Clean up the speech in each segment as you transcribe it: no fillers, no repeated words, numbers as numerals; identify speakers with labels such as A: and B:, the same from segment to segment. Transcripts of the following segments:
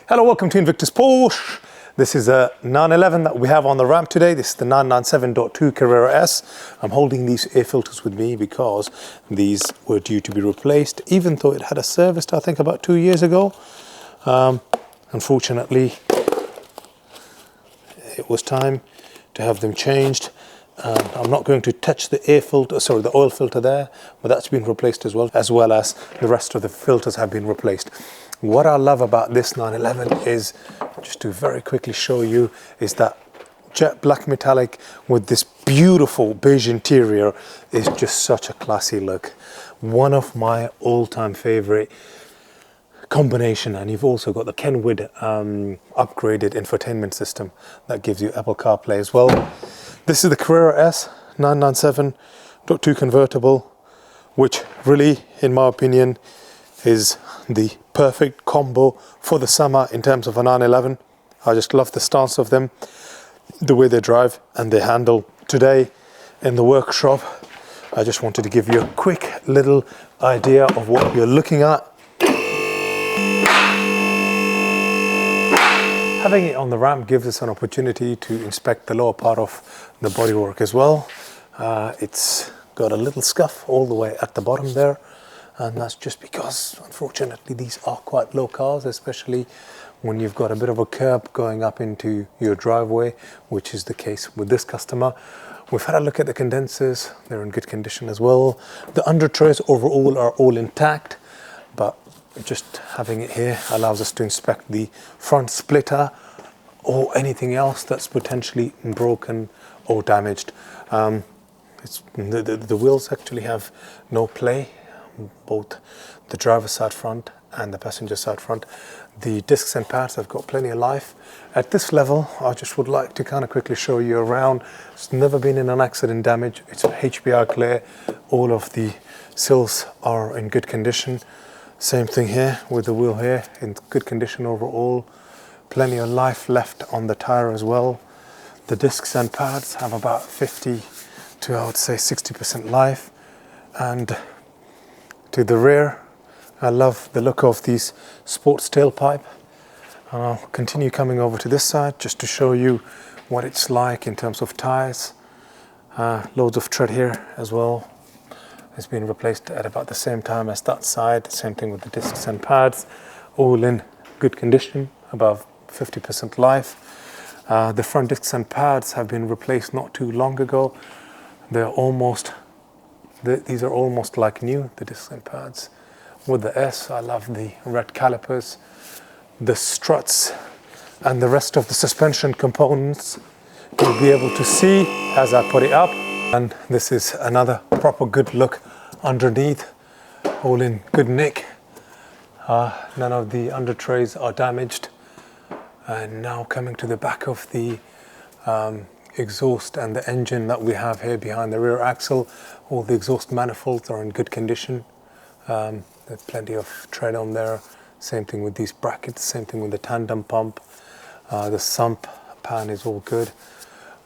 A: Hello, welcome to Invictus Porsche. This is a 911 that we have on the ramp today. This is the 997.2 Carrera S. I'm holding these air filters with me because these were due to be replaced, even though it had a service, I think, about 2 years ago. Unfortunately, it was time to have them changed. I'm not going to touch the air filter, sorry, the oil filter there, but that's been replaced as well as the rest of the filters have been replaced. What I love about this 911 is, just to very quickly show you, is that jet black metallic with this beautiful beige interior is just such a classy look. One of my all-time favorite combination. And you've also got the Kenwood upgraded infotainment system that gives you Apple CarPlay as well. This is the Carrera S 997.2 convertible, which really, in my opinion, is the perfect combo for the summer in terms of a 911. I just love the stance of them, the way they drive and they handle. Today in the workshop, I just wanted to give you a quick little idea of what you're looking at. Having it on the ramp gives us an opportunity to inspect the lower part of the bodywork as well. It's got a little scuff all the way at the bottom there, and that's just because, unfortunately, these are quite low cars, especially when you've got a bit of a curb going up into your driveway, which is the case with this customer. We've had a look at the condensers. They're in good condition as well. The undertrays overall are all intact, but just having it here allows us to inspect the front splitter or anything else that's potentially broken or damaged. The wheels actually have no play, both the driver's side front and the passenger side front. The discs and pads have got plenty of life. At this level, I just would like to kind of quickly show you around. It's never been in an accident damage. It's HPI clear. All of the sills are in good condition. Same thing here with the wheel here, in good condition overall. Plenty of life left on the tire as well. The discs and pads have about 50 to, I would say, 60% life. And to the rear, I love the look of these sports tailpipe. And I'll continue coming over to this side just to show you what it's like in terms of tires. Loads of tread here as well. It's been replaced at about the same time as that side. Same thing with the discs and pads, all in good condition, above 50% life. The front discs and pads have been replaced not too long ago. These are almost like new, the discs and pads. With the S, I love the red calipers, the struts, and the rest of the suspension components you'll be able to see as I put it up. And this is another proper good look underneath, all in good nick. None of the undertrays are damaged. And now coming to the back of the exhaust and the engine that we have here behind the rear axle, all the exhaust manifolds are in good condition. There's plenty of tread on there. Same thing with these brackets, same thing with the tandem pump. The sump pan is all good.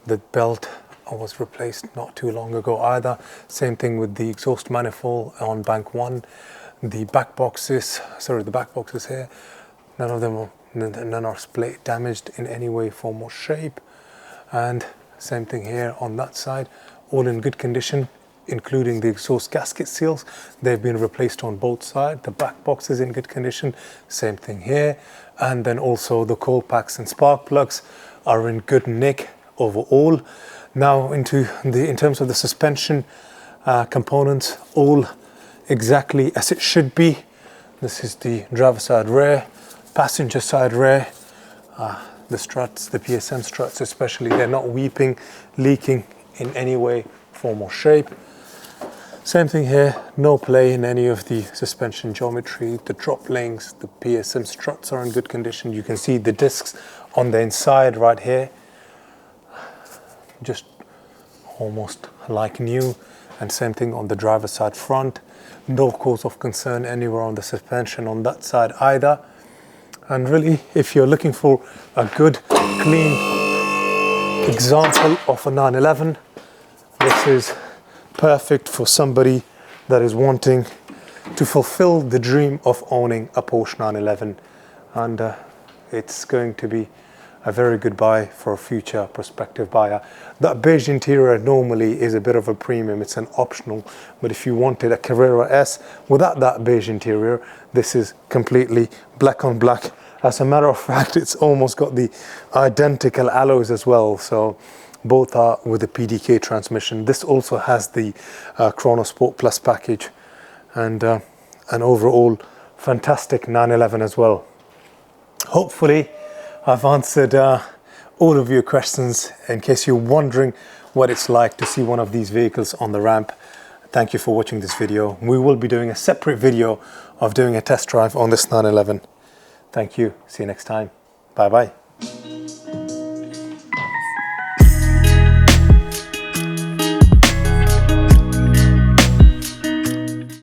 A: The belt was replaced not too long ago either. Same thing with the exhaust manifold on bank one. The back boxes here, none are split damaged in any way, form or shape. And same thing here on that side, all in good condition, including the exhaust gasket seals. They've been replaced on both sides. The back box is in good condition. Same thing here. And then also the coil packs and spark plugs are in good nick overall. Now in terms of the suspension components, all exactly as it should be. This is the driver side rear, passenger side rear. The struts, the PSM struts especially, they're not weeping, leaking in any way, form or shape. Same thing here, no play in any of the suspension geometry. The drop links, the PSM struts are in good condition. You can see the discs on the inside right here, just almost like new. And same thing on the driver's side front. No cause of concern anywhere on the suspension on that side either. And really, if you're looking for a good, clean example of a 911, this is perfect for somebody that is wanting to fulfill the dream of owning a Porsche 911. And it's going to be a very good buy for a future prospective buyer. That beige interior normally is a bit of a premium, it's an optional, but if you wanted a Carrera S without that beige interior, this is completely black on black. As a matter of fact, it's almost got the identical alloys as well, so both are with the PDK transmission. This also has the Chrono Sport Plus package, and an overall fantastic 911 as well. Hopefully I've answered all of your questions. In case you're wondering what it's like to see one of these vehicles on the ramp, thank you for watching this video. We will be doing a separate video of doing a test drive on this 911. Thank you. See you next time. Bye bye.